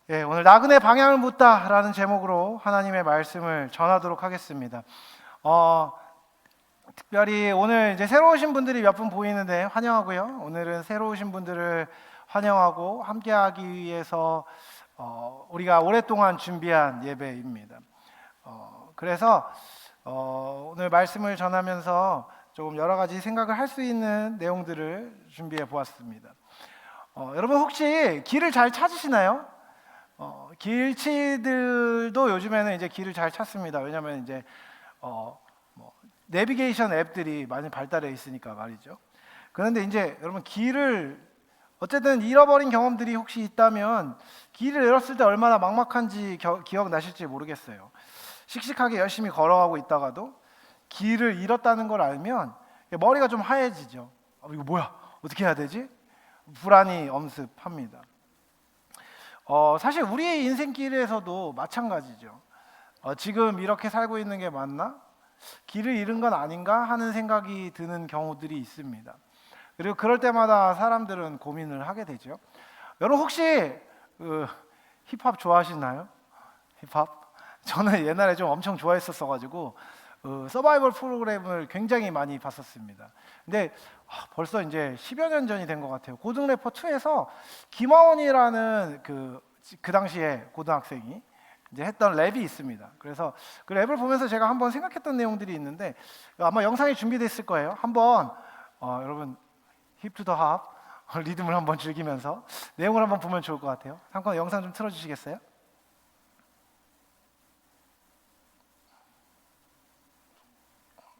오늘 나그네 방향을 묻다라는 제목으로 하나님의 말씀을 전하도록 하겠습니다. 특별히 오늘 이제 새로 오신 분들이 몇 분 보이는데 환영하고요. 오늘은 새로 오신 분들을 환영하고 함께하기 위해서 우리가 오랫동안 준비한 예배입니다. 그래서 오늘 말씀을 전하면서 조금 여러 가지 생각을 할 수 있는 내용들을 준비해 보았습니다. 여러분 혹시 길을 잘 찾으시나요? 길치들도 요즘에는 이제 길을 잘 찾습니다. 왜냐하면 이제 내비게이션 앱들이 많이 발달해 있으니까 말이죠. 그런데 이제 여러분 길을 어쨌든 잃어버린 경험들이 혹시 있다면 길을 잃었을 때 얼마나 막막한지 기억나실지 모르겠어요. 씩씩하게 열심히 걸어가고 있다가도 길을 잃었다는 걸 알면 머리가 좀 하얘지죠. 이거 뭐야? 어떻게 해야 되지? 불안이 엄습합니다. 사실 우리의 인생길에서도 마찬가지죠. 지금 이렇게 살고 있는 게 맞나? 길을 잃은 건 아닌가 하는 생각이 드는 경우들이 있습니다. 그리고 그럴 때마다 사람들은 고민을 하게 되죠. 여러분 혹시 힙합 좋아하시나요? 힙합? 저는 옛날에 좀 엄청 좋아했었어가지고 서바이벌 프로그램을 굉장히 많이 봤었습니다. 근데 벌써 이제 10여 년 전이 된 것 같아요. 고등 래퍼 2에서 김하원이라는 그 당시에 고등학생이 이제 했던 랩이 있습니다. 그래서 그 랩을 보면서 제가 한번 생각했던 내용들이 있는데 아마 영상이 준비됐을 거예요. 한번 여러분 힙 투 더 합 리듬을 한번 즐기면서 내용을 한번 보면 좋을 것 같아요. 잠깐 영상 좀 틀어주시겠어요?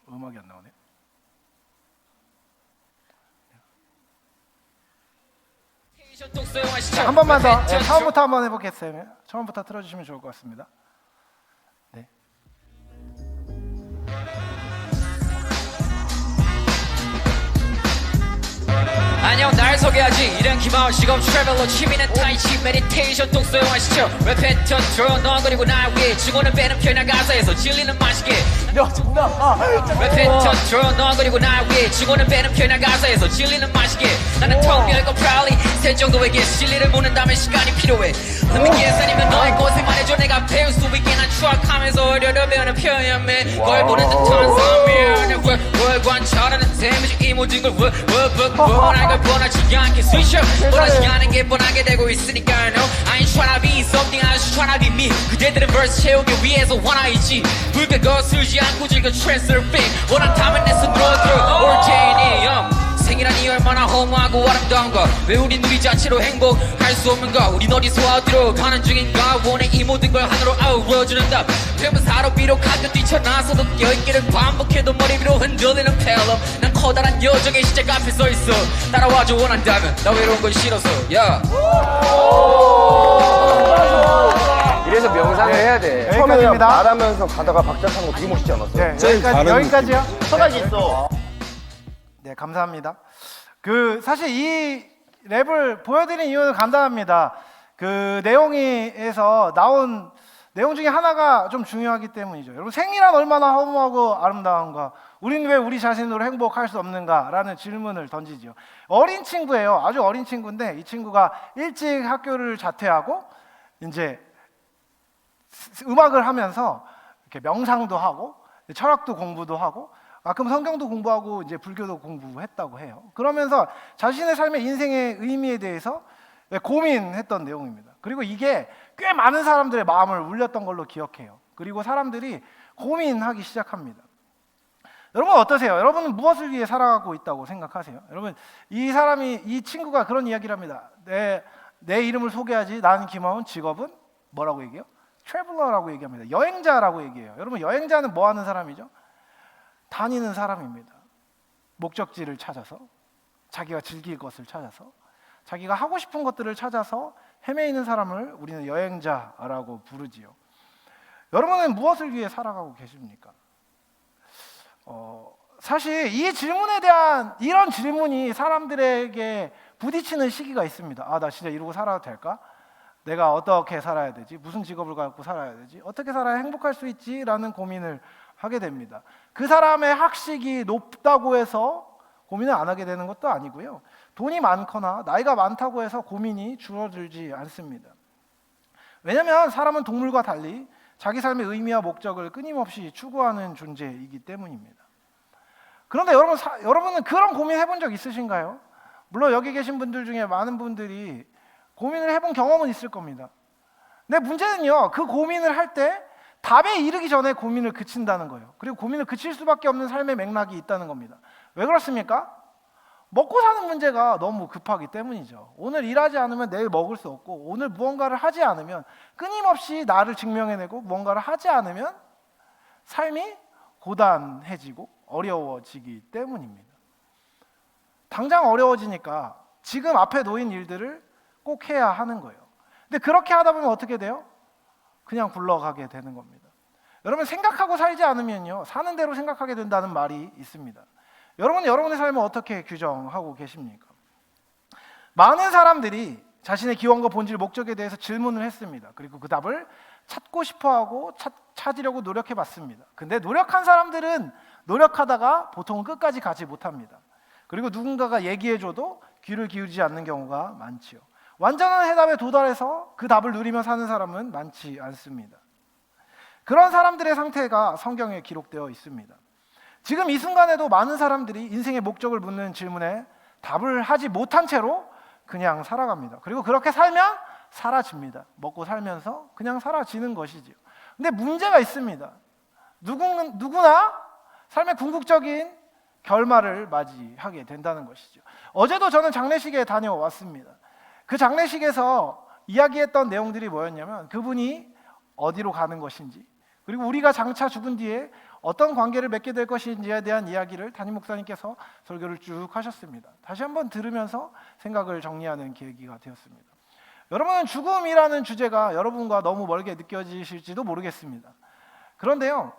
음악이 안 나오네요. 한 번만 더 처음부터 한번 해보겠어요. 처음부터 틀어주시면 좋을 것 같습니다. 네. 안녕 날 소개하지 이런 기마을 직업 트래블러 취미는 타이치 메디테이션 독서용한 시청 랩 패턴 너 그리고 날 위해 주고는 빼는 편한 가사에서 진리는 맛있게 랩 패턴 너 그리고 날 위해 주고는 빼는 편한 가사에서 진리는 맛있게 나는 텅 비어있고 proudly 새 정도에게 진리를 묻는다면 시간이 필요해 Let me guess 아니면 너의 고생만 해줘 내가 배울 수 있게 난 추악하면서 어려려 배우는 표현맨 걸 보는 듯한 사면 월 관찰하는 데미지 이 모든 걸 뻔한 걸 뻔하지 않게 스위셔 뻔하지 않은 게 뻔하게 되고 있으니까 no I ain't tryna be something I just tryna be me 그대들은 verse 채우기 위해서 원하있지 불가 거슬지 않고 즐겨 트랜스퍼링 원한다면 내 손으로 들어 올테니 생이라니 얼마나 허무하고 아름다운가 왜 우린 우리 자체로 행복할 수 없는가 우린 어디서 어디로 가는 중인가 원해 이 모든 걸 하나로 아우러주는 답 퇴문사로 비록 가끔 뛰쳐나서도 껴있기를 반복해도 머리 위로 흔들리는 펠럼 난 커다란 여정의 시작 앞에 서있어 따라와줘 원한다면 나 외로운 건 싫어서 이래서 명상을 해야 돼. 네, 여기까지입니다. 말하면서 가다가 박자 차는 거 되게 멋있지 않았어요? 네, 여기까지요. 서가지 있어. 네, 감사합니다. 사실 이 랩을 보여드린 이유는 간단합니다. 그 내용에서 나온 내용 중에 하나가 좀 중요하기 때문이죠. 여러분 생이란 얼마나 허무하고 아름다운가? 우리는 왜 우리 자신으로 행복할 수 없는가? 라는 질문을 던지죠. 어린 친구예요. 아주 어린 친구인데 이 친구가 일찍 학교를 자퇴하고 이제 음악을 하면서 이렇게 명상도 하고 철학도 공부도 하고 가끔 성경도 공부하고 이제 불교도 공부했다고 해요. 그러면서 자신의 삶의 인생의 의미에 대해서 고민했던 내용입니다. 그리고 이게 꽤 많은 사람들의 마음을 울렸던 걸로 기억해요. 그리고 사람들이 고민하기 시작합니다. 여러분 어떠세요? 여러분은 무엇을 위해 살아가고 있다고 생각하세요? 여러분 이 친구가 그런 이야기를 합니다. 내 이름을 소개하지. 나는 김하원. 직업은 뭐라고 얘기해요? 트래블러라고 얘기합니다. 여행자라고 얘기해요. 여러분 여행자는 뭐 하는 사람이죠? 다니는 사람입니다. 목적지를 찾아서 자기가 즐길 것을 찾아서 자기가 하고 싶은 것들을 찾아서 헤매이는 사람을 우리는 여행자라고 부르지요. 여러분은 무엇을 위해 살아가고 계십니까? 사실 이 질문에 대한 이런 질문이 사람들에게 부딪히는 시기가 있습니다. 나 진짜 이러고 살아도 될까? 내가 어떻게 살아야 되지? 무슨 직업을 갖고 살아야 되지? 어떻게 살아야 행복할 수 있지? 라는 고민을 하게 됩니다. 그 사람의 학식이 높다고 해서 고민을 안 하게 되는 것도 아니고요. 돈이 많거나 나이가 많다고 해서 고민이 줄어들지 않습니다. 왜냐하면 사람은 동물과 달리 자기 삶의 의미와 목적을 끊임없이 추구하는 존재이기 때문입니다. 그런데 여러분은 그런 고민 해본 적 있으신가요? 물론 여기 계신 분들 중에 많은 분들이 고민을 해본 경험은 있을 겁니다. 근데 문제는요, 그 고민을 할 때 답에 이르기 전에 고민을 그친다는 거예요. 그리고 고민을 그칠 수밖에 없는 삶의 맥락이 있다는 겁니다. 왜 그렇습니까? 먹고 사는 문제가 너무 급하기 때문이죠. 오늘 일하지 않으면 내일 먹을 수 없고, 오늘 무언가를 하지 않으면, 끊임없이 나를 증명해내고 무언가를 하지 않으면 삶이 고단해지고 어려워지기 때문입니다. 당장 어려워지니까 지금 앞에 놓인 일들을 꼭 해야 하는 거예요. 근데 그렇게 하다 보면 어떻게 돼요? 그냥 굴러가게 되는 겁니다. 여러분, 생각하고 살지 않으면요, 사는 대로 생각하게 된다는 말이 있습니다. 여러분은 여러분의 삶을 어떻게 규정하고 계십니까? 많은 사람들이 자신의 기원과 본질, 목적에 대해서 질문을 했습니다. 그리고 그 답을 찾고 싶어하고 찾으려고 노력해봤습니다. 근데 노력한 사람들은 노력하다가 보통은 끝까지 가지 못합니다. 그리고 누군가가 얘기해줘도 귀를 기울이지 않는 경우가 많지요. 완전한 해답에 도달해서 그 답을 누리며 사는 사람은 많지 않습니다. 그런 사람들의 상태가 성경에 기록되어 있습니다. 지금 이 순간에도 많은 사람들이 인생의 목적을 묻는 질문에 답을 하지 못한 채로 그냥 살아갑니다. 그리고 그렇게 살면 사라집니다. 먹고 살면서 그냥 사라지는 것이지요. 근데 문제가 있습니다. 누구나 삶의 궁극적인 결말을 맞이하게 된다는 것이죠. 어제도 저는 장례식에 다녀왔습니다. 그 장례식에서 이야기했던 내용들이 뭐였냐면, 그분이 어디로 가는 것인지, 그리고 우리가 장차 죽은 뒤에 어떤 관계를 맺게 될 것인지에 대한 이야기를 담임 목사님께서 설교를 쭉 하셨습니다. 다시 한번 들으면서 생각을 정리하는 계기가 되었습니다. 여러분은 죽음이라는 주제가 여러분과 너무 멀게 느껴지실지도 모르겠습니다. 그런데요,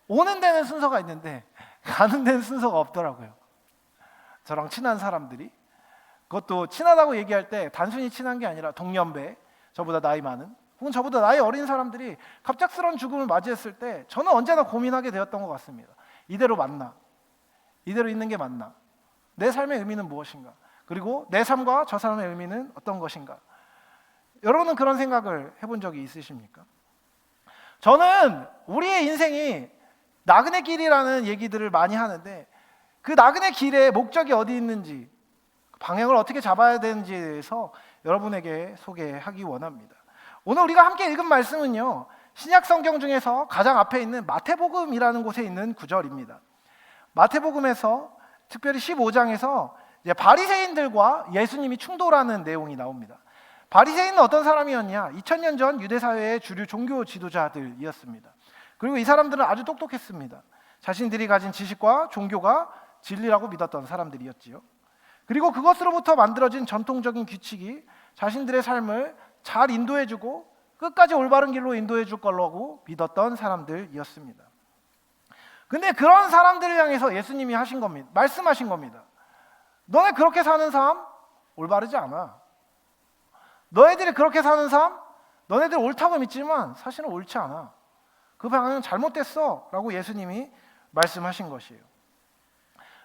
오는 데는 순서가 있는데 가는 데는 순서가 없더라고요. 저랑 친한 사람들이, 그것도 친하다고 얘기할 때 단순히 친한 게 아니라 동년배, 저보다 나이 많은, 혹은 저보다 나이 어린 사람들이 갑작스러운 죽음을 맞이했을 때 저는 언제나 고민하게 되었던 것 같습니다. 이대로 맞나? 이대로 있는 게 맞나? 내 삶의 의미는 무엇인가? 그리고 내 삶과 저 사람의 의미는 어떤 것인가? 여러분은 그런 생각을 해본 적이 있으십니까? 저는 우리의 인생이 나그네 길이라는 얘기들을 많이 하는데, 그 나그네 길의 목적이 어디 있는지, 방향을 어떻게 잡아야 되는지에 대해서 여러분에게 소개하기 원합니다. 오늘 우리가 함께 읽은 말씀은요, 신약 성경 중에서 가장 앞에 있는 마태복음이라는 곳에 있는 구절입니다. 마태복음에서 특별히 15장에서 바리새인들과 예수님이 충돌하는 내용이 나옵니다. 바리새인은 어떤 사람이었냐? 2000년 전 유대 사회의 주류 종교 지도자들이었습니다. 그리고 이 사람들은 아주 똑똑했습니다. 자신들이 가진 지식과 종교가 진리라고 믿었던 사람들이었지요. 그리고 그것으로부터 만들어진 전통적인 규칙이 자신들의 삶을 잘 인도해주고 끝까지 올바른 길로 인도해줄 거라고 믿었던 사람들이었습니다. 근데 그런 사람들을 향해서 예수님이 하신 겁니다. 말씀하신 겁니다. 너네 그렇게 사는 삶 올바르지 않아. 너희들이 그렇게 사는 삶, 너네들 옳다고 믿지만 사실은 옳지 않아. 그 방향은 잘못됐어 라고 예수님이 말씀하신 것이에요.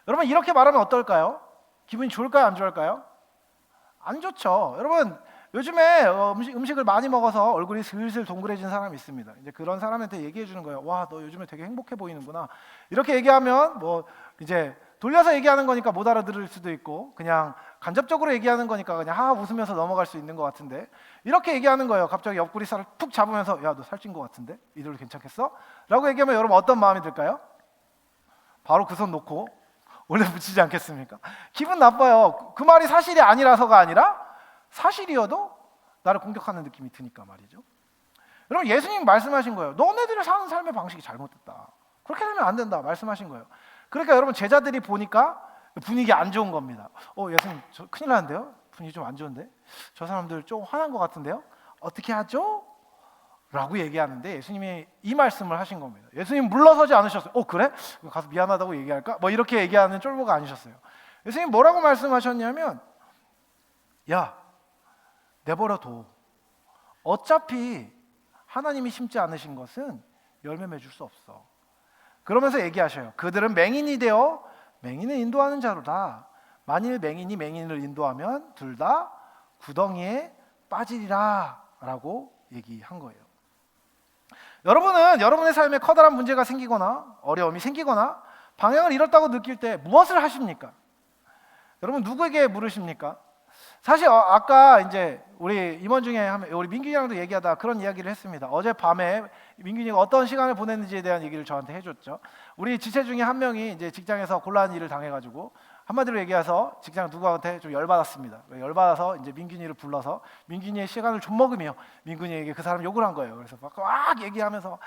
여러분, 이렇게 말하면 어떨까요? 기분이 좋을까요? 안 좋을까요? 안 좋죠. 여러분, 요즘에 음식을 많이 먹어서 얼굴이 슬슬 동그래진 사람이 있습니다. 이제 그런 사람한테 얘기해 주는 거예요. 와, 너 요즘에 되게 행복해 보이는구나. 이렇게 얘기하면 뭐 이제 돌려서 얘기하는 거니까 못 알아들을 수도 있고, 그냥 간접적으로 얘기하는 거니까 그냥 하하 웃으면서 넘어갈 수 있는 것 같은데, 이렇게 얘기하는 거예요. 갑자기 옆구리 살을 툭 잡으면서, 야, 너 살찐 것 같은데? 이대로 괜찮겠어? 라고 얘기하면 여러분 어떤 마음이 들까요? 바로 그 손 놓고 원래 붙이지 않겠습니까? 기분 나빠요. 그 말이 사실이 아니라서가 아니라 사실이어도 나를 공격하는 느낌이 드니까 말이죠. 여러분, 예수님 말씀하신 거예요. 너네들이 사는 삶의 방식이 잘못됐다. 그렇게 살면 안 된다 말씀하신 거예요. 그러니까 여러분, 제자들이 보니까 분위기 안 좋은 겁니다. 예수님, 저 큰일 나는데요? 분위기 좀 안 좋은데? 저 사람들 좀 화난 것 같은데요? 어떻게 하죠? 라고 얘기하는데 예수님이 이 말씀을 하신 겁니다. 예수님 물러서지 않으셨어요. 그래? 가서 미안하다고 얘기할까? 뭐 이렇게 얘기하는 쫄보가 아니셨어요. 예수님 뭐라고 말씀하셨냐면, 야, 내버려둬. 어차피 하나님이 심지 않으신 것은 열매 맺을 수 없어. 그러면서 얘기하셔요. 그들은 맹인이 되어 맹인을 인도하는 자로다. 만일 맹인이 맹인을 인도하면 둘 다 구덩이에 빠지리라 라고 얘기한 거예요. 여러분은 여러분의 삶에 커다란 문제가 생기거나 어려움이 생기거나 방향을 잃었다고 느낄 때 무엇을 하십니까? 여러분 누구에게 물으십니까? 사실 아까 이제 우리 임원 중에 우리 민균이랑도 얘기하다 그런 이야기를 했습니다. 어젯밤에 민균이가 어떤 시간을 보냈는지에 대한 얘기를 저한테 해줬죠. 우리 지체 중에 한 명이 이제 직장에서 곤란한 일을 당해가지고 한마디로 얘기해서 직장 누구한테 좀 열받았습니다. 열받아서 이제 민균이를 불러서 민균이의 시간을 좀 먹으며 민균이에게 그 사람 욕을 한 거예요. 그래서 막 얘기하면서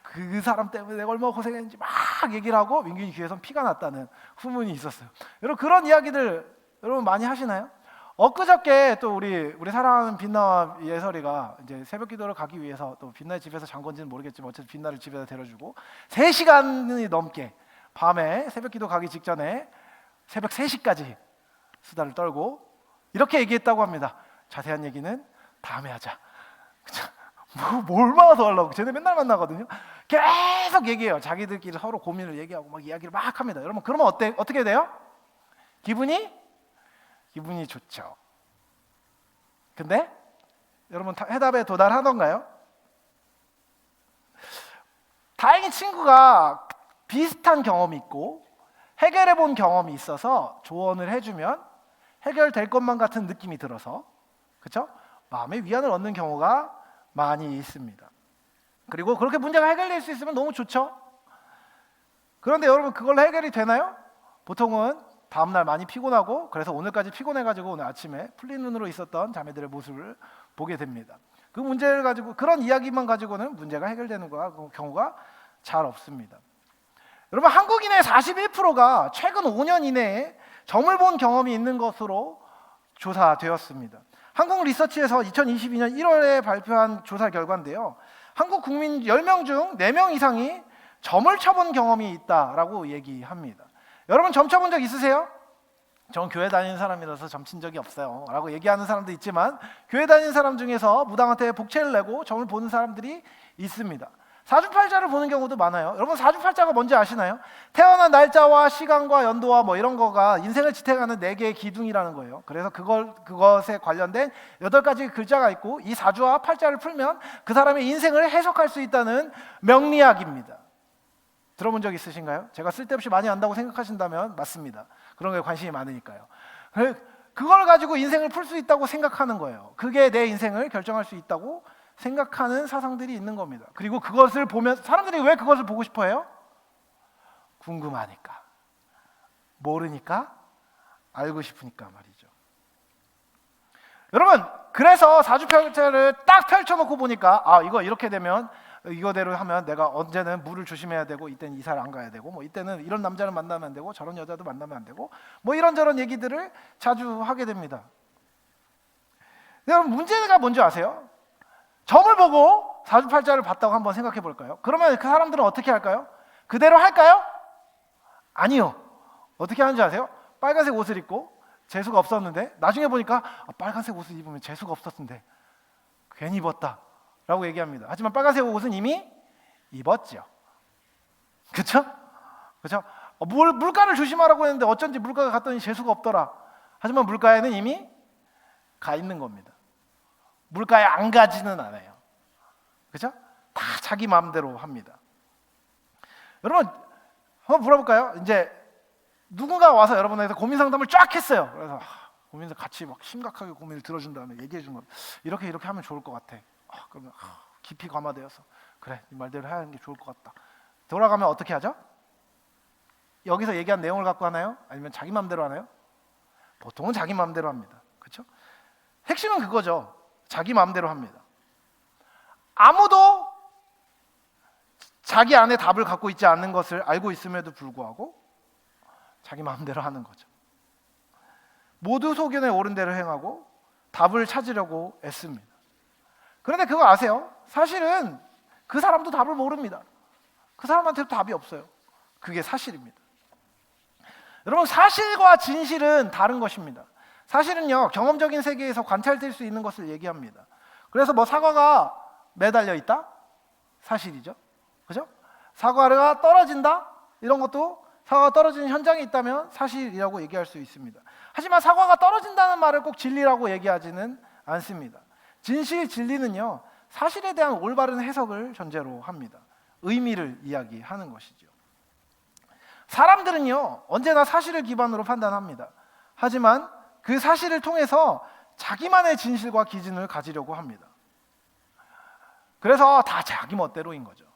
그 사람 때문에 내가 얼마나 고생했는지 막 얘기를 하고 민균이 귀에선 피가 났다는 후문이 있었어요. 여러분 그런 이야기들 여러분 많이 하시나요? 엊그저께 또 우리 사랑하는 빛나와 예설이가 이제 새벽 기도를 가기 위해서 또 빛나의 집에서 잔 건지는 모르겠지만 어쨌든 빛나를 집에서 데려주고 3시간이 넘게 밤에 새벽 기도 가기 직전에 새벽 3시까지 수다를 떨고 이렇게 얘기했다고 합니다. 자세한 얘기는 다음에 하자. 뭐 얼마나 더 하려고. 쟤네 맨날 만나거든요. 계속 얘기해요. 자기들끼리 서로 고민을 얘기하고 막 이야기를 막 합니다. 여러분 그러면 어떻게 돼요? 기분이 좋죠. 근데 여러분 해답에 도달하던가요? 다행히 친구가 비슷한 경험이 있고 해결해 본 경험이 있어서 조언을 해주면 해결될 것만 같은 느낌이 들어서 그렇죠? 마음의 위안을 얻는 경우가 많이 있습니다. 그리고 그렇게 문제가 해결될 수 있으면 너무 좋죠. 그런데 여러분 그걸로 해결이 되나요? 보통은 다음날 많이 피곤하고 그래서 오늘까지 피곤해가지고 오늘 아침에 풀린 눈으로 있었던 자매들의 모습을 보게 됩니다. 그 문제를 가지고 그런 이야기만 가지고는 문제가 해결되는 경우가 잘 없습니다. 여러분 한국인의 41%가 최근 5년 이내에 점을 본 경험이 있는 것으로 조사되었습니다. 한국 리서치에서 2022년 1월에 발표한 조사 결과인데요. 한국 국민 10명 중 4명 이상이 점을 쳐본 경험이 있다라고 얘기합니다. 여러분 점 쳐본 적 있으세요? 전 교회 다니는 사람이라서 점 친 적이 없어요 라고 얘기하는 사람도 있지만 교회 다니는 사람 중에서 무당한테 복채를 내고 점을 보는 사람들이 있습니다. 사주팔자를 보는 경우도 많아요. 여러분 사주팔자가 뭔지 아시나요? 태어난 날짜와 시간과 연도와 뭐 이런 거가 인생을 지탱하는 4개의 기둥이라는 거예요. 그래서 그것에 관련된 8가지 글자가 있고 이 사주와 팔자를 풀면 그 사람의 인생을 해석할 수 있다는 명리학입니다. 들어본 적 있으신가요? 제가 쓸데없이 많이 안다고 생각하신다면 맞습니다. 그런 거에 관심이 많으니까요. 그걸 가지고 인생을 풀 수 있다고 생각하는 거예요. 그게 내 인생을 결정할 수 있다고 생각하는 사상들이 있는 겁니다. 그리고 그것을 보면 사람들이 왜 그것을 보고 싶어 해요? 궁금하니까. 모르니까 알고 싶으니까 말이죠. 여러분 그래서 사주팔자를 딱 펼쳐놓고 보니까 이거 이렇게 되면 이거대로 하면 내가 언제는 물을 조심해야 되고 이때는 이사를 안 가야 되고 뭐 이때는 이런 남자를 만나면 안 되고 저런 여자도 만나면 안 되고 뭐 이런저런 얘기들을 자주 하게 됩니다. 여러분 문제가 뭔지 아세요? 점을 보고 사주팔자를 봤다고 한번 생각해 볼까요? 그러면 그 사람들은 어떻게 할까요? 그대로 할까요? 아니요. 어떻게 하는지 아세요? 빨간색 옷을 입고 재수가 없었는데 나중에 보니까 빨간색 옷을 입으면 재수가 없었는데 괜히 입었다 라고 얘기합니다. 하지만 빨간색 옷은 이미 입었죠. 그렇죠? 그렇죠? 물가를 조심하라고 했는데 어쩐지 물가가 갔더니 재수가 없더라. 하지만 물가에는 이미 가 있는 겁니다. 물가에 안 가지는 않아요. 그렇죠? 다 자기 마음대로 합니다. 여러분 한번 물어볼까요? 이제 누군가 와서 여러분에게 고민 상담을 쫙 했어요. 그래서 고민을 같이 막 심각하게 고민을 들어준 다음에 얘기해 준 거예요. 이렇게 하면 좋을 것 같아. 그러면 깊이 감화되어서 그래 네 말대로 하는 게 좋을 것 같다. 돌아가면 어떻게 하죠? 여기서 얘기한 내용을 갖고 하나요? 아니면 자기 마음대로 하나요? 보통은 자기 마음대로 합니다. 그렇죠? 핵심은 그거죠. 자기 마음대로 합니다. 아무도 자기 안에 답을 갖고 있지 않는 것을 알고 있음에도 불구하고 자기 마음대로 하는 거죠. 모두 소견에 옳은 대로 행하고 답을 찾으려고 애씁니다. 그런데 그거 아세요? 사실은 그 사람도 답을 모릅니다. 그 사람한테도 답이 없어요. 그게 사실입니다. 여러분 사실과 진실은 다른 것입니다. 사실은요 경험적인 세계에서 관찰될 수 있는 것을 얘기합니다. 그래서 뭐 사과가 매달려 있다? 사실이죠. 그죠? 사과가 떨어진다? 이런 것도 사과가 떨어지는 현장에 있다면 사실이라고 얘기할 수 있습니다. 하지만 사과가 떨어진다는 말을 꼭 진리라고 얘기하지는 않습니다. 진실, 진리는요, 사실에 대한 올바른 해석을 전제로 합니다. 의미를 이야기하는 것이죠. 사람들은요, 언제나 사실을 기반으로 판단합니다. 하지만 그 사실을 통해서 자기만의 진실과 기준을 가지려고 합니다. 그래서 다 자기 멋대로인 거죠.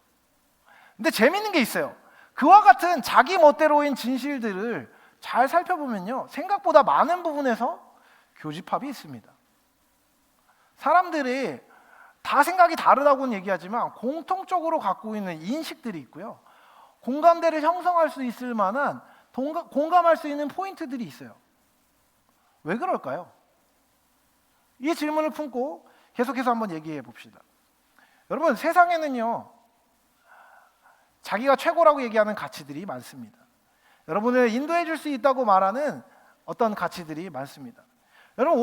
근데 재밌는 게 있어요. 그와 같은 자기 멋대로인 진실들을 잘 살펴보면요, 생각보다 많은 부분에서 교집합이 있습니다. 사람들이 다 생각이 다르다고는 얘기하지만 공통적으로 갖고 있는 인식들이 있고요, 공감대를 형성할 수 있을 만한 공감할 수 있는 포인트들이 있어요. 왜 그럴까요? 이 질문을 품고 계속해서 한번 얘기해 봅시다. 여러분, 세상에는요, 자기가 최고라고 얘기하는 가치들이 많습니다. 여러분을 인도해 줄 수 있다고 말하는 어떤 가치들이 많습니다. 여러분,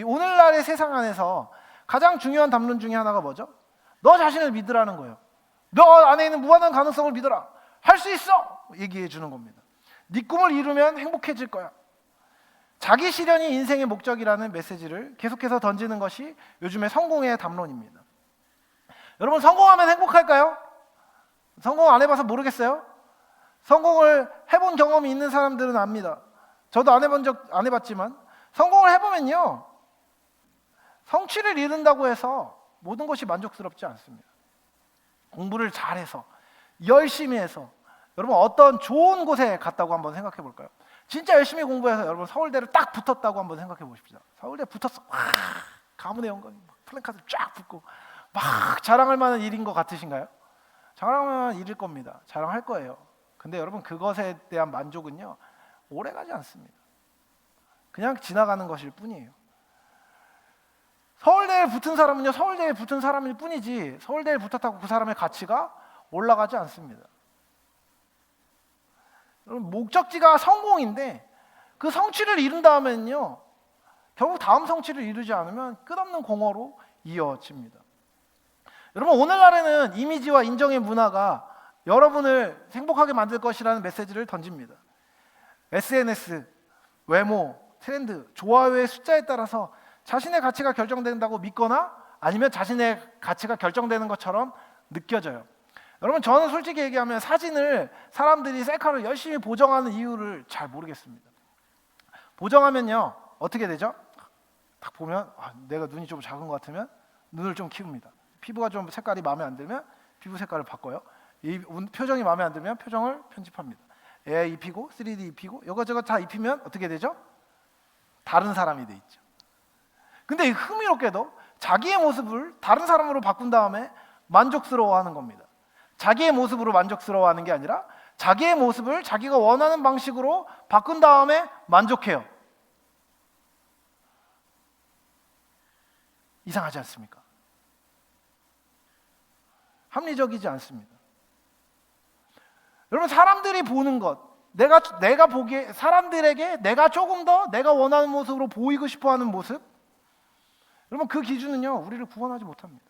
오늘날의 세상 안에서 가장 중요한 담론 중에 하나가 뭐죠? 너 자신을 믿으라는 거예요. 너 안에 있는 무한한 가능성을 믿어라. 할 수 있어! 얘기해 주는 겁니다. 네 꿈을 이루면 행복해질 거야. 자기 실현이 인생의 목적이라는 메시지를 계속해서 던지는 것이 요즘의 성공의 담론입니다. 여러분, 성공하면 행복할까요? 성공 안 해봐서 모르겠어요? 성공을 해본 경험이 있는 사람들은 압니다. 저도 안 해봤지만 성공을 해보면요, 성취를 이룬다고 해서 모든 것이 만족스럽지 않습니다. 공부를 잘해서 열심히 해서 여러분 어떤 좋은 곳에 갔다고 한번 생각해 볼까요? 진짜 열심히 공부해서 여러분 서울대를 딱 붙었다고 한번 생각해 보십시오. 서울대 붙었어. 와, 가문의 영광이 플랜카드 쫙 붙고 막 자랑할 만한 일인 것 같으신가요? 자랑할 만한 일일 겁니다. 자랑할 거예요. 근데 여러분, 그것에 대한 만족은요, 오래가지 않습니다. 그냥 지나가는 것일 뿐이에요. 서울대에 붙은 사람은요, 서울대에 붙은 사람일 뿐이지 서울대에 붙었다고 그 사람의 가치가 올라가지 않습니다. 여러분, 목적지가 성공인데 그 성취를 이룬 다음에는요, 결국 다음 성취를 이루지 않으면 끝없는 공허로 이어집니다. 여러분, 오늘날에는 이미지와 인정의 문화가 여러분을 행복하게 만들 것이라는 메시지를 던집니다. SNS, 외모, 트렌드, 좋아요의 숫자에 따라서 자신의 가치가 결정된다고 믿거나 아니면 자신의 가치가 결정되는 것처럼 느껴져요. 여러분, 저는 솔직히 얘기하면 사진을 사람들이 셀카로 열심히 보정하는 이유를 잘 모르겠습니다. 보정하면요, 어떻게 되죠? 딱 보면 내가 눈이 좀 작은 것 같으면 눈을 좀 키웁니다. 피부가 좀 색깔이 마음에 안 들면 피부 색깔을 바꿔요. 이 표정이 마음에 안 들면 표정을 편집합니다. AI 입히고 3D 입히고 이것저것 다 입히면 어떻게 되죠? 다른 사람이 돼 있죠. 근데 흥미롭게도 자기의 모습을 다른 사람으로 바꾼 다음에 만족스러워하는 겁니다. 자기의 모습으로 만족스러워하는 게 아니라 자기의 모습을 자기가 원하는 방식으로 바꾼 다음에 만족해요. 이상하지 않습니까? 합리적이지 않습니다. 여러분, 사람들이 보는 것, 내가 보기에 사람들에게 내가 조금 더 내가 원하는 모습으로 보이고 싶어하는 모습, 여러분, 그 기준은요, 우리를 구원하지 못합니다.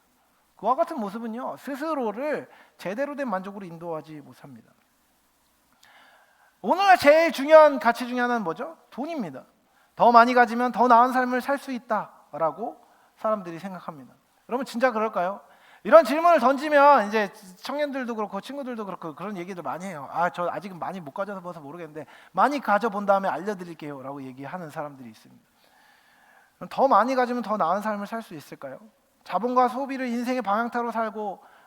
그와 같은 모습은요, 스스로를 제대로 된 만족으로 인도하지 못합니다. 오늘날 제일 중요한 가치 중에 하나는 뭐죠? 돈입니다. 더 많이 가지면 더 나은 삶을 살 수 있다라고 사람들이 생각합니다. 여러분, 진짜 그럴까요? 이런 질문을 던지면 이제 청년들도 그렇고 친구들도 그렇고 그런 얘기들 많이 해요. 저 아직은 많이 못 가져봐서 모르겠는데 많이 가져본 다음에 알려드릴게요 라고 얘기하는 사람들이 있습니다. 더 많이 가지면 더 나은 삶을 살 수 있을까요? 자본과 소비를 인생의 방향타로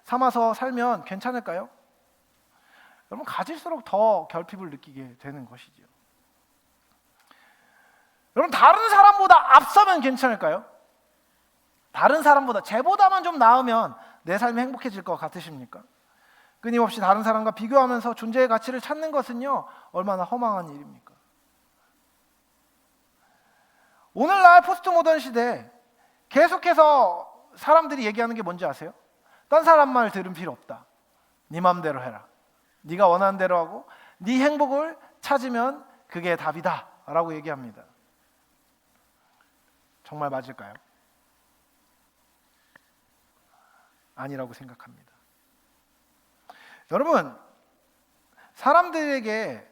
삼아서 살면 괜찮을까요? 여러분, 가질수록 더 결핍을 느끼게 되는 것이죠. 여러분, 다른 사람보다 앞서면 괜찮을까요? 다른 사람보다, 쟤보다만 좀 나으면 내 삶이 행복해질 것 같으십니까? 끊임없이 다른 사람과 비교하면서 존재의 가치를 찾는 것은요, 얼마나 허망한 일입니까? 오늘날 포스트 모던 시대에 계속해서 사람들이 얘기하는 게 뭔지 아세요? 딴 사람 말 들은 필요 없다. 네 맘대로 해라. 네가 원하는 대로 하고 네 행복을 찾으면 그게 답이다 라고 얘기합니다. 정말 맞을까요? 아니라고 생각합니다. 여러분, 사람들에게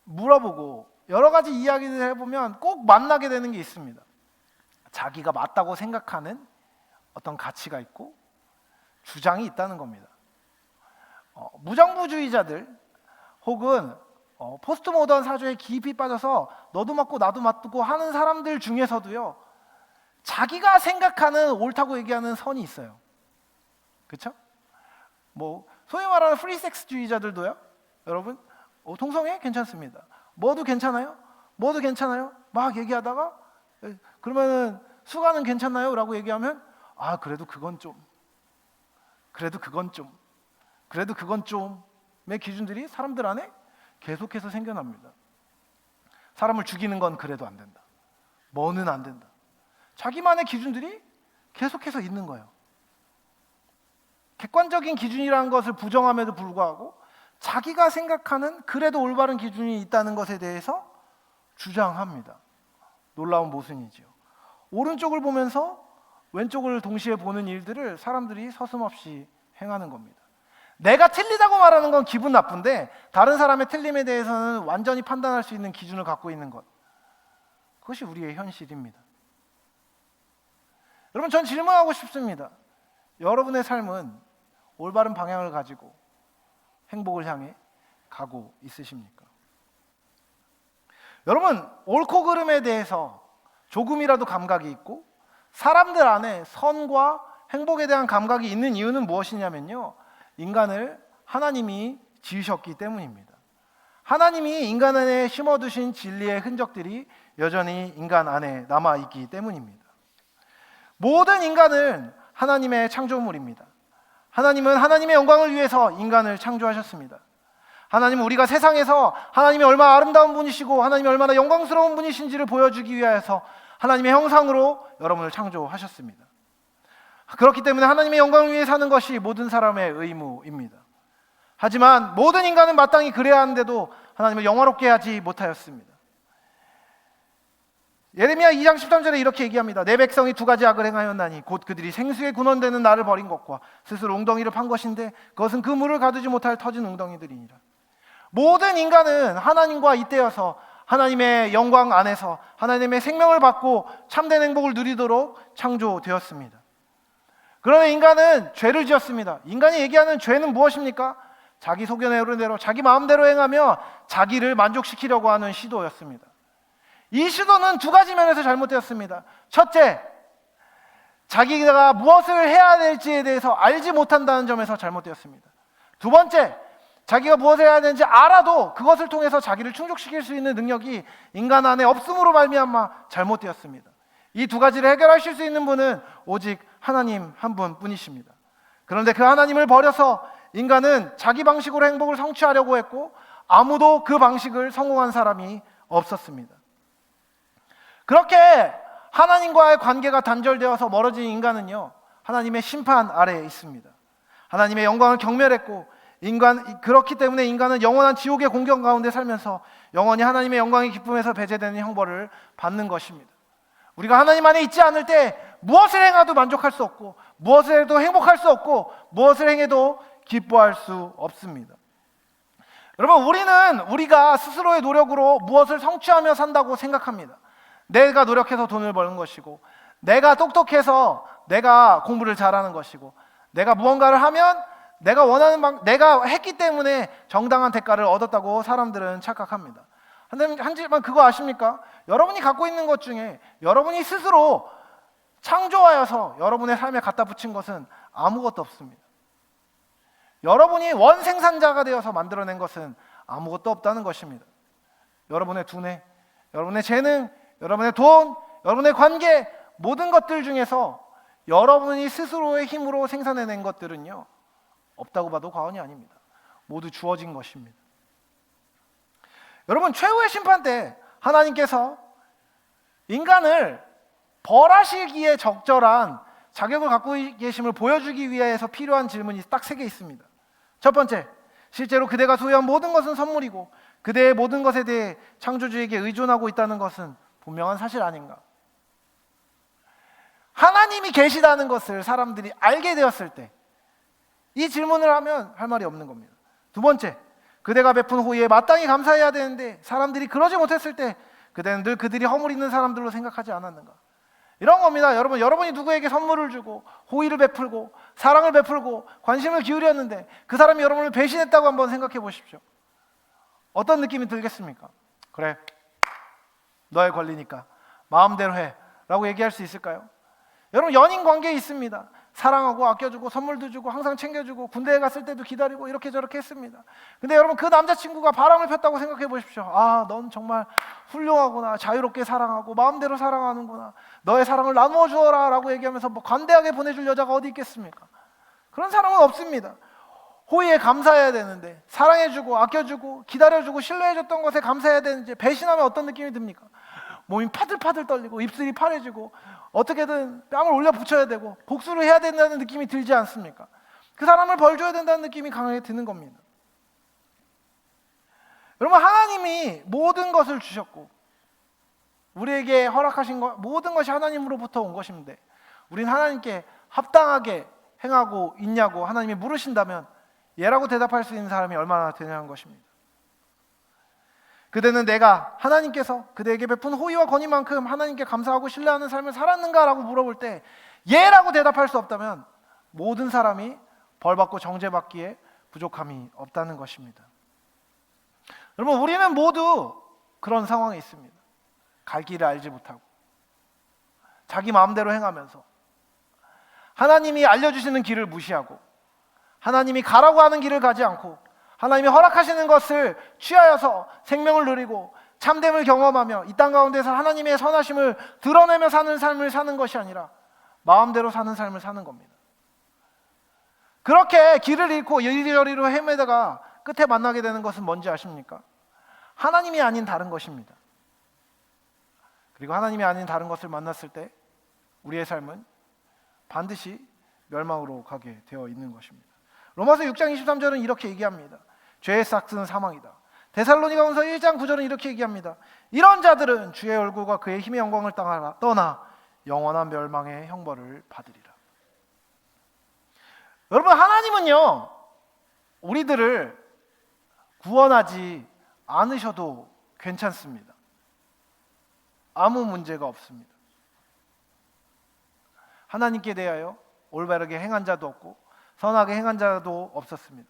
물어보고 여러 가지 이야기를 해보면 꼭 만나게 되는 게 있습니다. 자기가 맞다고 생각하는 어떤 가치가 있고 주장이 있다는 겁니다. 무정부주의자들 혹은 포스트 모던 사조에 깊이 빠져서 너도 맞고 나도 맞고 하는 사람들 중에서도요, 자기가 생각하는 옳다고 얘기하는 선이 있어요. 그렇죠? 뭐 소위 말하는 프리섹스주의자들도요, 여러분, 동성애 괜찮습니다. 뭐도 괜찮아요? 뭐도 괜찮아요? 막 얘기하다가 그러면은 수가는 괜찮나요? 라고 얘기하면 그래도 그건 좀 의 기준들이 사람들 안에 계속해서 생겨납니다. 사람을 죽이는 건 그래도 안 된다. 뭐는 안 된다. 자기만의 기준들이 계속해서 있는 거예요. 객관적인 기준이라는 것을 부정함에도 불구하고 자기가 생각하는 그래도 올바른 기준이 있다는 것에 대해서 주장합니다. 놀라운 모순이지요. 오른쪽을 보면서 왼쪽을 동시에 보는 일들을 사람들이 서슴없이 행하는 겁니다. 내가 틀리다고 말하는 건 기분 나쁜데 다른 사람의 틀림에 대해서는 완전히 판단할 수 있는 기준을 갖고 있는 것, 그것이 우리의 현실입니다. 여러분, 전 질문하고 싶습니다. 여러분의 삶은 올바른 방향을 가지고 행복을 향해 가고 있으십니까? 여러분, 옳고 그름에 대해서 조금이라도 감각이 있고 사람들 안에 선과 행복에 대한 감각이 있는 이유는 무엇이냐면요, 인간을 하나님이 지으셨기 때문입니다. 하나님이 인간 안에 심어두신 진리의 흔적들이 여전히 인간 안에 남아있기 때문입니다. 모든 인간은 하나님의 창조물입니다. 하나님은 하나님의 영광을 위해서 인간을 창조하셨습니다. 하나님은 우리가 세상에서 하나님이 얼마나 아름다운 분이시고 하나님이 얼마나 영광스러운 분이신지를 보여주기 위해서 하나님의 형상으로 여러분을 창조하셨습니다. 그렇기 때문에 하나님의 영광을 위해 사는 것이 모든 사람의 의무입니다. 하지만 모든 인간은 마땅히 그래야 하는데도 하나님을 영화롭게 하지 못하였습니다. 예레미야 2장 13절에 이렇게 얘기합니다. 내 백성이 두 가지 악을 행하였나니 곧 그들이 생수에 군원되는 나를 버린 것과 스스로 웅덩이를 판 것인데 그것은 그 물을 가두지 못할 터진 웅덩이들이니라. 모든 인간은 하나님과 잇대어서 하나님의 영광 안에서 하나님의 생명을 받고 참된 행복을 누리도록 창조되었습니다. 그러나 인간은 죄를 지었습니다. 인간이 얘기하는 죄는 무엇입니까? 자기 소견대로 자기 마음대로 행하며 자기를 만족시키려고 하는 시도였습니다. 이 시도는 두 가지 면에서 잘못되었습니다. 첫째, 자기가 무엇을 해야 될지에 대해서 알지 못한다는 점에서 잘못되었습니다. 두 번째, 자기가 무엇을 해야 되는지 알아도 그것을 통해서 자기를 충족시킬 수 있는 능력이 인간 안에 없음으로 말미암아 잘못되었습니다. 이 두 가지를 해결하실 수 있는 분은 오직 하나님 한 분뿐이십니다. 그런데 그 하나님을 버려서 인간은 자기 방식으로 행복을 성취하려고 했고 아무도 그 방식을 성공한 사람이 없었습니다. 그렇게 하나님과의 관계가 단절되어서 멀어진 인간은요, 하나님의 심판 아래에 있습니다. 하나님의 영광을 경멸했고 그렇기 때문에 인간은 영원한 지옥의 공경 가운데 살면서 영원히 하나님의 영광의 기쁨에서 배제되는 형벌을 받는 것입니다. 우리가 하나님 안에 있지 않을 때 무엇을 행해도 만족할 수 없고 무엇을 해도 행복할 수 없고 무엇을 행해도 기뻐할 수 없습니다. 여러분, 우리가 스스로의 노력으로 무엇을 성취하며 산다고 생각합니다. 내가 노력해서 돈을 버는 것이고 내가 똑똑해서 내가 공부를 잘하는 것이고 내가 무언가를 하면 내가 원하는 내가 했기 때문에 정당한 대가를 얻었다고 사람들은 착각합니다. 하지만 그거 아십니까? 여러분이 갖고 있는 것 중에 여러분이 스스로 창조하여서 여러분의 삶에 갖다 붙인 것은 아무것도 없습니다. 여러분이 원생산자가 되어서 만들어낸 것은 아무것도 없다는 것입니다. 여러분의 두뇌, 여러분의 재능, 여러분의 돈, 여러분의 관계, 모든 것들 중에서 여러분이 스스로의 힘으로 생산해낸 것들은요, 없다고 봐도 과언이 아닙니다. 모두 주어진 것입니다. 여러분, 최후의 심판 때 하나님께서 인간을 벌하시기에 적절한 자격을 갖고 계심을 보여주기 위해서 필요한 질문이 딱 3개 있습니다. 첫 번째, 실제로 그대가 소유한 모든 것은 선물이고 그대의 모든 것에 대해 창조주에게 의존하고 있다는 것은 분명한 사실 아닌가? 하나님이 계시다는 것을 사람들이 알게 되었을 때 이 질문을 하면 할 말이 없는 겁니다. 두 번째, 그대가 베푼 호의에 마땅히 감사해야 되는데 사람들이 그러지 못했을 때 그대는 늘 그들이 허물 있는 사람들로 생각하지 않았는가? 이런 겁니다. 여러분, 여러분이 누구에게 선물을 주고 호의를 베풀고 사랑을 베풀고 관심을 기울였는데 그 사람이 여러분을 배신했다고 한번 생각해 보십시오. 어떤 느낌이 들겠습니까? 그래, 너의 권리니까 마음대로 해 라고 얘기할 수 있을까요? 여러분, 연인 관계에 있습니다. 사랑하고 아껴주고 선물도 주고 항상 챙겨주고 군대에 갔을 때도 기다리고 이렇게 저렇게 했습니다. 근데 여러분, 그 남자친구가 바람을 폈다고 생각해 보십시오. 아, 넌 정말 훌륭하구나. 자유롭게 사랑하고 마음대로 사랑하는구나. 너의 사랑을 나누어 주어라 라고 얘기하면서 뭐 관대하게 보내줄 여자가 어디 있겠습니까? 그런 사람은 없습니다. 호의에 감사해야 되는데, 사랑해주고 아껴주고 기다려주고 신뢰해줬던 것에 감사해야 되는지 배신하면 어떤 느낌이 듭니까? 몸이 파들파들 떨리고 입술이 파래지고 어떻게든 뺨을 올려 붙여야 되고 복수를 해야 된다는 느낌이 들지 않습니까? 그 사람을 벌 줘야 된다는 느낌이 강하게 드는 겁니다. 여러분, 하나님이 모든 것을 주셨고 우리에게 허락하신 것, 모든 것이 하나님으로부터 온 것인데 우린 하나님께 합당하게 행하고 있냐고 하나님이 물으신다면 예라고 대답할 수 있는 사람이 얼마나 되냐는 것입니다. 그대는 내가 하나님께서 그대에게 베푼 호의와 권위만큼 하나님께 감사하고 신뢰하는 삶을 살았는가? 라고 물어볼 때 예라고 대답할 수 없다면 모든 사람이 벌받고 정죄받기에 부족함이 없다는 것입니다. 여러분, 우리는 모두 그런 상황에 있습니다. 갈 길을 알지 못하고 자기 마음대로 행하면서 하나님이 알려주시는 길을 무시하고 하나님이 가라고 하는 길을 가지 않고 하나님이 허락하시는 것을 취하여서 생명을 누리고 참됨을 경험하며 이 땅 가운데서 하나님의 선하심을 드러내며 사는 삶을 사는 것이 아니라 마음대로 사는 삶을 사는 겁니다. 그렇게 길을 잃고 이리저리로 헤매다가 끝에 만나게 되는 것은 뭔지 아십니까? 하나님이 아닌 다른 것입니다. 그리고 하나님이 아닌 다른 것을 만났을 때 우리의 삶은 반드시 멸망으로 가게 되어 있는 것입니다. 로마서 6장 23절은 이렇게 얘기합니다. 죄의 싹은 사망이다. 데살로니가전서 1장 9절은 이렇게 얘기합니다. 이런 자들은 주의 얼굴과 그의 힘의 영광을 떠나 영원한 멸망의 형벌을 받으리라. 여러분, 하나님은요 우리들을 구원하지 않으셔도 괜찮습니다. 아무 문제가 없습니다. 하나님께 대하여 올바르게 행한 자도 없고 선하게 행한 자도 없었습니다.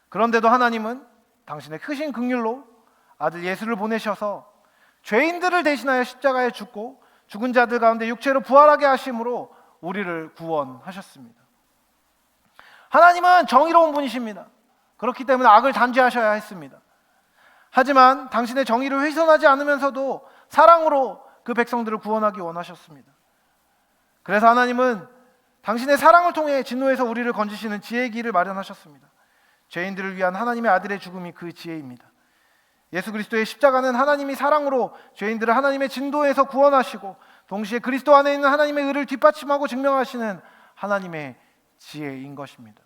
그런데도 하나님은 당신의 크신 긍휼로 아들 예수를 보내셔서 죄인들을 대신하여 십자가에 죽고 죽은 자들 가운데 육체로 부활하게 하심으로 우리를 구원하셨습니다. 하나님은 정의로운 분이십니다. 그렇기 때문에 악을 단죄하셔야 했습니다. 하지만 당신의 정의를 훼손하지 않으면서도 사랑으로 그 백성들을 구원하기 원하셨습니다. 그래서 하나님은 당신의 사랑을 통해 진노에서 우리를 건지시는 지혜의 길을 마련하셨습니다. 죄인들을 위한 하나님의 아들의 죽음이 그 지혜입니다. 예수 그리스도의 십자가는 하나님이 사랑으로 죄인들을 하나님의 진노에서 구원하시고 동시에 그리스도 안에 있는 하나님의 의를 뒷받침하고 증명하시는 하나님의 지혜인 것입니다.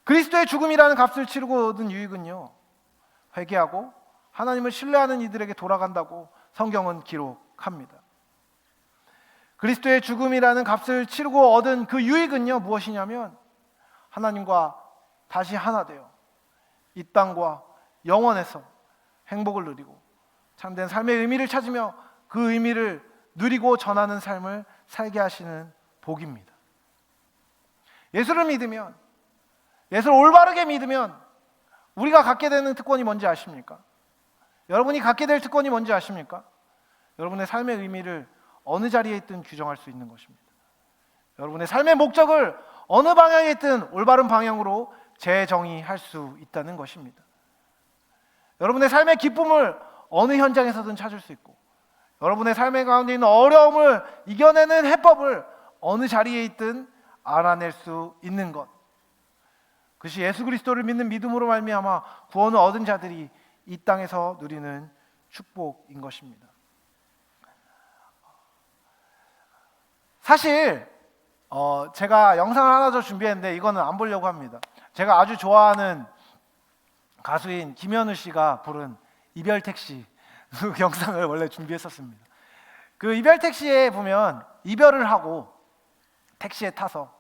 그리스도의 죽음이라는 값을 치르고 얻은 유익은요, 회개하고 하나님을 신뢰하는 이들에게 돌아간다고 성경은 기록합니다. 그리스도의 죽음이라는 값을 치르고 얻은 그 유익은요 무엇이냐면 하나님과 다시 하나 되어 이 땅과 영원에서 행복을 누리고 참된 삶의 의미를 찾으며 그 의미를 누리고 전하는 삶을 살게 하시는 복입니다. 예수를 믿으면, 예수를 올바르게 믿으면 우리가 갖게 되는 특권이 뭔지 아십니까? 여러분이 갖게 될 특권이 뭔지 아십니까? 여러분의 삶의 의미를 어느 자리에 있든 규정할 수 있는 것입니다. 여러분의 삶의 목적을 어느 방향에 있든 올바른 방향으로 재정의할 수 있다는 것입니다. 여러분의 삶의 기쁨을 어느 현장에서든 찾을 수 있고 여러분의 삶의 가운데 있는 어려움을 이겨내는 해법을 어느 자리에 있든 알아낼 수 있는 것, 그것이 예수 그리스도를 믿는 믿음으로 말미암아 구원을 얻은 자들이 이 땅에서 누리는 축복인 것입니다. 사실 제가 영상을 하나 더 준비했는데 이거는 안 보려고 합니다. 제가 아주 좋아하는 가수인 김현우 씨가 부른 이별 택시 그 영상을 원래 준비했었습니다. 그 이별 택시에 보면 이별을 하고 택시에 타서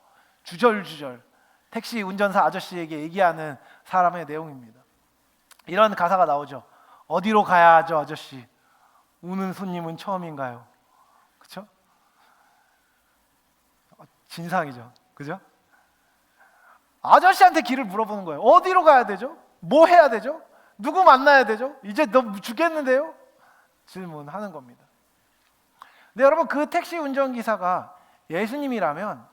주절주절 택시 운전사 아저씨에게 얘기하는 사람의 내용입니다. 이런 가사가 나오죠. 어디로 가야 하죠, 아저씨? 우는 손님은 처음인가요? 그렇죠? 진상이죠. 그죠? 아저씨한테 길을 물어보는 거예요. 어디로 가야 되죠? 뭐 해야 되죠? 누구 만나야 되죠? 이제 너 죽겠는데요? 질문하는 겁니다. 근데 여러분, 그 택시 운전기사가 예수님이라면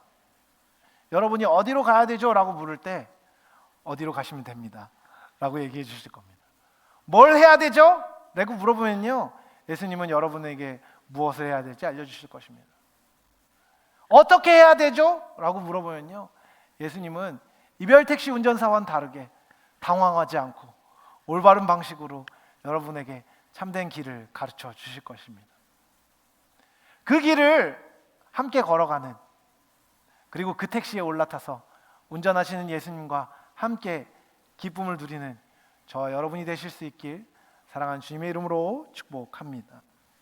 여러분이 어디로 가야 되죠? 라고 물을 때 어디로 가시면 됩니다 라고 얘기해 주실 겁니다. 뭘 해야 되죠? 라고 물어보면요, 예수님은 여러분에게 무엇을 해야 될지 알려주실 것입니다. 어떻게 해야 되죠? 라고 물어보면요, 예수님은 이별 택시 운전사와는 다르게 당황하지 않고 올바른 방식으로 여러분에게 참된 길을 가르쳐 주실 것입니다. 그 길을 함께 걸어가는, 그리고 그 택시에 올라타서 운전하시는 예수님과 함께 기쁨을 누리는 저 여러분이 되실 수 있길 사랑하는 주님의 이름으로 축복합니다.